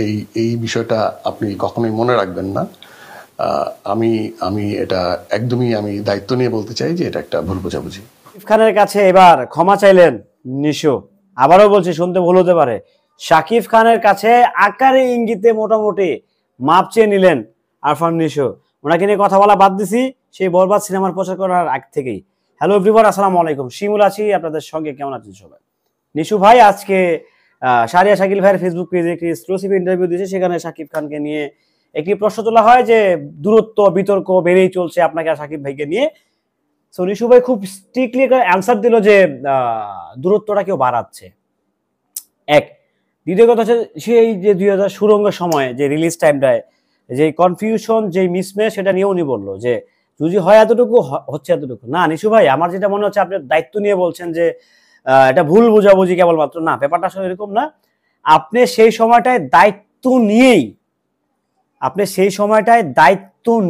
এই এই বিষয়টা আপনি কখনোই মনে রাখবেন না। আমি আমি এটা একদমই আমি দায়িত্ব নিয়ে বলতে চাই যে এটা একটা ভুল বোঝাবুঝি। শাকিব খানের কাছে এবার ক্ষমা চাইলেন নিশো। আবারও বলছি, শুনতে ভুল হতে পারে, শাকিব খানের কাছে আকারে ইঙ্গিতে মোটামুটি মাপ চেয়ে নিলেন আরফান নিশো। ওনাকে নিয়ে কথা বলা বাদ দিছি সেই বরবাদ সিনেমার প্রচার করার আগ থেকেই। হ্যালো এভরিওয়ান, আসসালামু আলাইকুম, শিমুল আছি আপনাদের সঙ্গে। কেমন আছেন সবাই? নিশু ভাই আজকে শাহরিয়া শাকিল ভাইয়ের ফেসবুক পেজে একটি এক্সক্লুসিভ ইন্টারভিউ দিয়েছে। সেখানে শাকিব খানকে নিয়ে একটি প্রশ্ন তোলা হয় যে দূরত্ব বিতর্ক বেড়েই চলছে আপনাকে আর শাকিব ভাইকে নিয়ে। সো নিশু ভাই খুব স্ট্রিক্টলি একটা অ্যান্সার দিল যে দূরত্বটা কেউ বাড়াচ্ছে। এক, দ্বিতীয় কথা হচ্ছে সেই যে 2000 সুরঙ্গের সময় যে রিলিজ টাইমটায় যে কনফিউশন যে মিসম্যাচ, সেটা নিয়ে উনি বললো যে যদি হয় এতটুকু হচ্ছে এতটুকু না। নিশু ভাই আমার যেটা মনে হচ্ছে আপনি দায়িত্ব নিয়ে বলছেন যে এটা ভুল বোঝাবুঝি কেবলমাত্র, না, ব্যাপারটা আসলে এরকম না। আপনি সেই সময়টায় দায়িত্ব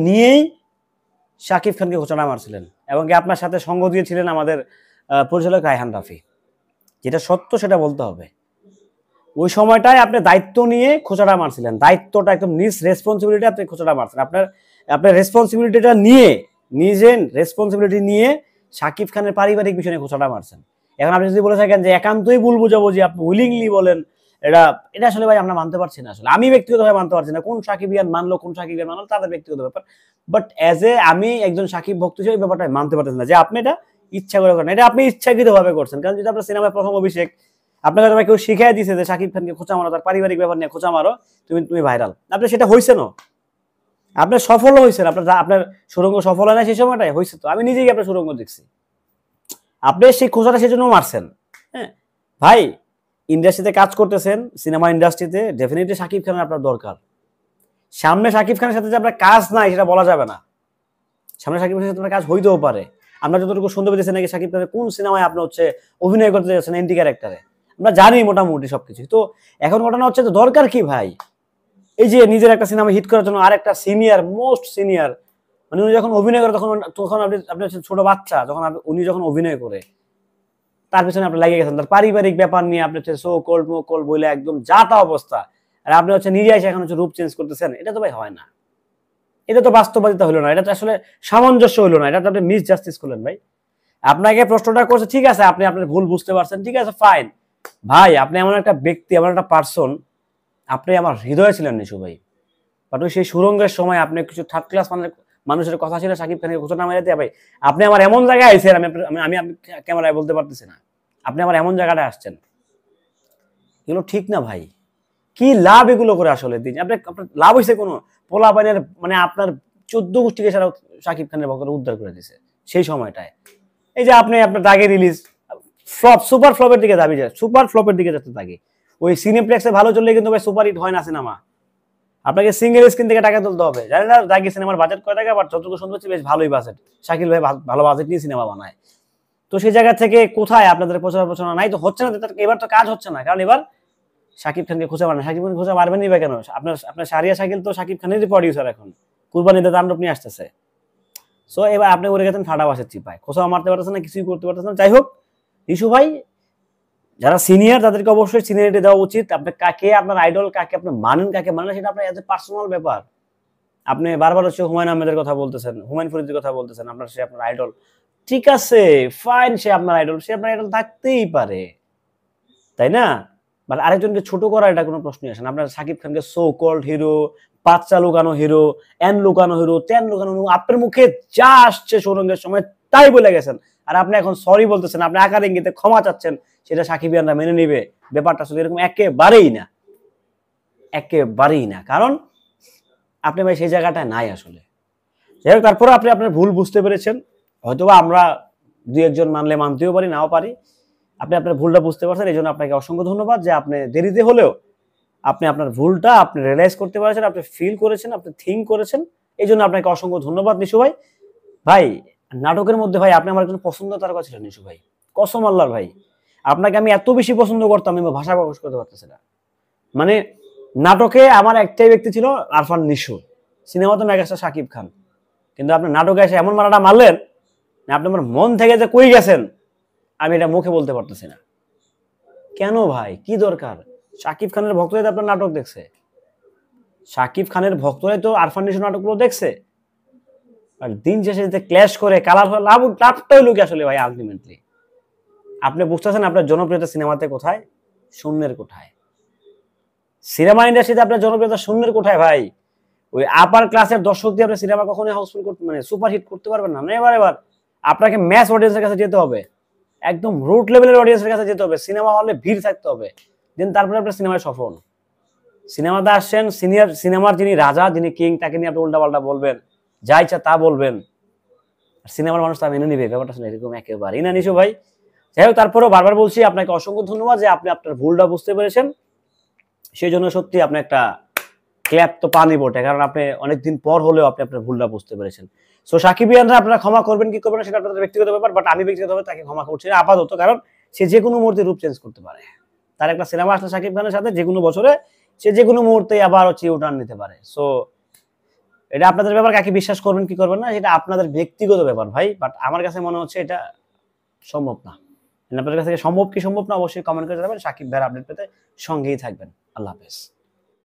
নিয়েই শাকিব খানকে ঘোষণা মারছিলেন এবং কি আপনার সাথে সঙ্গ দিয়েছিলেন আমাদের পরিচালক রায়হান রাফি। যেটা সত্য সেটা বলতে হবে। ওই সময়টায় আপনি দায়িত্ব নিয়ে খোঁচাটা মারছিলেন, দায়িত্বটা একদম নিজ রেসপন্সিবিলিটি আপনি খোঁচাটা মারছেন। আপনার রেসপন্সিবিলিটিটা নিয়ে শাকিব খানের পারিবারিক বিষয় নিয়ে খোঁচাটা মারছেন। এখন আপনি যদি বলে থাকেন যে একান্তই ভুল বোঝাবুঝি, আপনি উইলিংলি বলেন, এটা আসলে ভাই আমরা মানতে পারছি না। আসলে আমি ব্যক্তিগতভাবে মানতে পারছি না। কোন সাকিবিয়ান মানলো কোন সাকিবিয়ান মানলো তাদের ব্যক্তিগত ব্যাপার, বাট আমি একজন সাকিব ভক্ত হিসেবে ব্যাপারটা মানতে পারতেছি না যে আপনি এটা ইচ্ছা করে করেন। এটা আপনি ইচ্ছাকৃত ভাবে করছেন। কারণ যদি আপনার সিনেমায় প্রথম অভিষেক, আপনাকে হয়তো কেউ শিখিয়ে দিয়েছে যে শাকিব খানকে খোঁচা মারো, তার পারিবারিক ব্যাপার নিয়ে খোঁচা মারো, তুমি ভাইরাল। আপনি সেটা হয়েছে না, আপনার সফল হয়েছেন, আপনার সুরঙ্গ সফল হয় না সেই সময়টাই হয়েছে। তো আমি নিজেই আপনার সুরঙ্গ দেখছি, আপনি সেই খোঁচাটা সেজন্য মারছেন। হ্যাঁ ভাই, ইন্ডাস্ট্রিতে কাজ করতেছেন, সিনেমা ইন্ডাস্ট্রিতে ডেফিনেটলি শাকিব খানের আপনার দরকার। সামনে শাকিব খানের সাথে যে আপনার কাজ নাই সেটা বলা যাবে না। সামনে শাকিব খানের সাথে আপনার কাজ হইতেও পারে। আমরা যতটুকু শুনতে পেরেছি নাকি শাকিব খানের কোন সিনেমায় আপনি অভিনয় করতে যাচ্ছেন এন্টি ক্যারেক্টারে, আমরা জানি মোটামুটি সবকিছু। তো এখন ঘটনা হচ্ছে তো দরকার কি ভাই? এই যে নিজের একটা সিনেমা হিট করার জন্য আর একটা মোস্ট সিনিয়র মানে উনি যখন অভিনয় করে তখন আপনি ছোট বাচ্চা, উনি যখন অভিনয় করে তার পিছনে আপনি লাগিয়ে গেছেন, তার পারিবারিক ব্যাপার নিয়ে আপনি সো কোল্ড মো কোল্ড বলে একদম যা তা অবস্থা, আর আপনি নিজে এসে এখন রূপ চেঞ্জ করতেছেন। এটা তো ভাই হয় না, এটা তো বাস্তবতা হলো না, এটা তো আসলে সামঞ্জস্য হলো না, এটা তো আপনি মিস জাস্টিস করলেন ভাই। আপনাকে প্রশ্নটা করছে, ঠিক আছে, আপনি আপনার ভুল বুঝতে পারছেন, ঠিক আছে, ফাইন ভাই। আপনি এমন একটা ব্যক্তি, এমন একটা পার্সন, আপনি আমার হৃদয়ে ছিলেন নিশু ভাই। বাট ওই সেই সুরঙ্গের সময় আপনি কিছু থার্ড ক্লাস মানুষের কথা ছিল শাকিব খানের ঘোষণা মেরে দিয়ে ভাই আপনি আমার এমন জায়গায় আইছেন, আমি ক্যামেরায় বলতে পারতেছি না, আপনি আমার এমন জায়গাটায় আসছেন। এগুলো ঠিক না ভাই। কি লাভ এগুলো করে আসলে? দিন আপনার লাভ হয়েছে কোনো? পোলাপানের মানে আপনার 14 গোষ্ঠীকে সারা শাকিব খানের ভক্তরা উদ্ধার করে দিয়েছে সেই সময়টায়। এই যে আপনার দাগে রিলিজ সুপার ফ্লপের দিকে যাচ্ছে দাগে। ওই সিনেপ্লেক্সে ভালো চললে কিন্তু ভাই সুপার হিট হয় না সিনেমা। আপনাকে সিঙ্গেল স্ক্রিন থেকে টাকা তুলতে হবে। জানেন না দাগি সিনেমার বাজেট কয় টাকা? বাট যতটুকু শুনতে পাচ্ছি বেশ ভালোই বাজেট। শাকিল ভাই ভালো বাজেট নিয়ে সিনেমা বানায়। তো সেই জায়গা থেকে কোথায় আপনাদের প্রচারণা নাই? তো হচ্ছে না, এবার তো কাজ হচ্ছে না, কারণ এবার শাকিব খানকে খোঁজা মারেন। শাকিব খান খোঁজা মারবেনই বা কেন? আপনার শাহরিয়া শাকিল তো শাকিব খানেরই প্রডিউসার, এখন কুরবানিতে তাণ্ডব নিয়ে আসতেছে। সো এবার আপনি উড়ে গেছেন ফাটা বাসের চিপায়, খোঁজা মারতে পারতেছেন না, কিছুই করতে পারতেছেন না। যাই হোক ইস্যু ভাই, যারা সিনিয়র তাদেরকে অবশ্যই সিনিয়রিটি দেওয়া উচিত। আপনি কাকে আপনার আইডল, কাকে আপনি মানেন, কাকে মানেন সেটা আপনার এজ এ পার্সোনাল ব্যাপার। আপনি বারবার হুমায়ুন আহমেদের কথা বলতেছেন, হুমায়ুন ফরিদের কথা বলতেছেন, সে আপনার আইডল, ঠিক আছে, ফাইন, সে আপনার আইডল থাকতেই পারে, তাই না? বাট আরেকজনকে ছোট করা এটা কোনো প্রশ্নই আসে না। আপনার শাকিব খানকে সো কল্ড হিরো, বাচ্চা লুকানো হিরো, লুকানো হিরো, লুকানো, আপনার মুখে যা আসছে সুরঙ্গের সময় তাই বলে গেছেন। আর আপনি এখন সরি বলতেছেন, আপনি আকার ইঙ্গিতে ক্ষমা চাচ্ছেন, সেটা সাকিবিয়ানরা মেনে নিবে? ব্যাপারটা আসলে এরকম একেবারেই না, কারণ আপনি ভাই সেই জায়গাটায় নাই আসলে। যাই হোক, তারপরে আপনি আপনার ভুল বুঝতে পেরেছেন। হয়তোবা আমরা দুই একজন মানলে মানতেও পারি, নাও পারি। আপনি আপনার ভুলটা বুঝতে পারছেন, এই জন্য আপনাকে অসংখ্য ধন্যবাদ যে আপনি দেরিতে হলেও আপনি আপনার ভুলটা আপনি রিয়েলাইজ করতে পারছেন, আপনি ফিল করেছেন, আপনি থিঙ্ক করেছেন, এই জন্য আপনাকে অসংখ্য ধন্যবাদ নিশু ভাই। ভাই নাটকের মধ্যে ভাই আপনি আমার একজন পছন্দ তারকা ছিলেন নিশু ভাই, কসম আল্লাহর ভাই। আপনাকে আমি এত বেশি পছন্দ করতাম, আমি ভাষা প্রকাশ করতে পারতেছি না। মানে নাটকে আমার একটাই ব্যক্তি ছিল, আরফান নিশু। সিনেমাতে মেগাস্টার শাকিব খান। কিন্তু আপনি নাটকে এসে এমন মারাটা মারলেন, আপনি আমার মন থেকে যে কই গেছেন আমি এটা মুখে বলতে পারতেছি না। কেন ভাই? কি দরকার? শাকিব খানের ভক্তদের আপনার নাটক দেখছে, শাকিব খানের ভক্তরাই তো আরফান নিশো নাটকগুলো দেখছে, আর দিন শেষে যে ক্ল্যাশ করে কালার হয়ে লাভটা হইলো কি আসলে ভাই আলটিমেটলি? আপনি বুঝতেছেন আপনার জনপ্রিয়তা সিনেমাতে কোথায়? শূন্যের কোঠায়। সিনেমা ইন্ডাস্ট্রিতে আপনার জনপ্রিয়তা শূন্যের কোঠায় ভাই। ওই আপার ক্লাসের দর্শক দিয়ে আপনি সিনেমা কখনোই হাউসফুল করতে মানে সুপারহিট করতে পারবেন না। এবার আপনাকে ম্যাস অডিয়েন্সের কাছে যেতে হবে, একদম রুট লেভেলের অডিয়েন্সের কাছে যেতে হবে, সিনেমা হলে ভিড় থাকতে হবে, দেন তারপরে আপনার সিনেমায় সফল। সিনেমাতে আসছেন, সিনেমার যিনি রাজা, যিনি কিং, তাকে নিয়ে আপনি উল্টাপাল্টা বলবেন, যা ইচ্ছা তা বলবেন, সিনেমার মানুষ তা মেনে নিবে? ব্যাপারটা আসলে এরকম একেবারেই না নিশু ভাই। যাই হোক, তারপরেও বারবার বলছি আপনাকে অসংখ্য ধন্যবাদ যে আপনি আপনার ভুলটা বুঝতে পেরেছেন। সেই জন্য সত্যি আপনি একটা ক্ল্যাপ তো পানি বটে, কারণ আপনি অনেকদিন পর হলেও আপনি আপনার ভুলটা বুঝতে পেরেছেন। সো সাকিবিয়ানরা আপনারা ক্ষমা করবেন কি করবেন না সেটা আপনাদের ব্যক্তিগত ব্যাপার, বাট আমি ব্যক্তিগতভাবে তাকে ক্ষমা করছি না আপাতত, কারণ সে যে কোনো মুহূর্তে রূপ চেঞ্জ করতে পারে। তার একটা সিনেমা আসলে সাকিব খানের সাথে যে কোনো বছরে সে যে কোনো মুহূর্তে আবার হচ্ছে ইউটার্ন নিতে পারে। সো এটা আপনাদের ব্যাপার, কাকে বিশ্বাস করবেন কি করবেন না এটা আপনাদের ব্যক্তিগত ব্যাপার ভাই, বাট আমার কাছে মনে হচ্ছে এটা সম্ভব না। আপনাদের কাছে সম্ভব কি সম্ভব না অবশ্যই কমেন্ট করে জানাবেন। সাকিব ভাইয়ের আপডেট পেতে সঙ্গেই থাকবেন। আল্লাহ হাফেজ।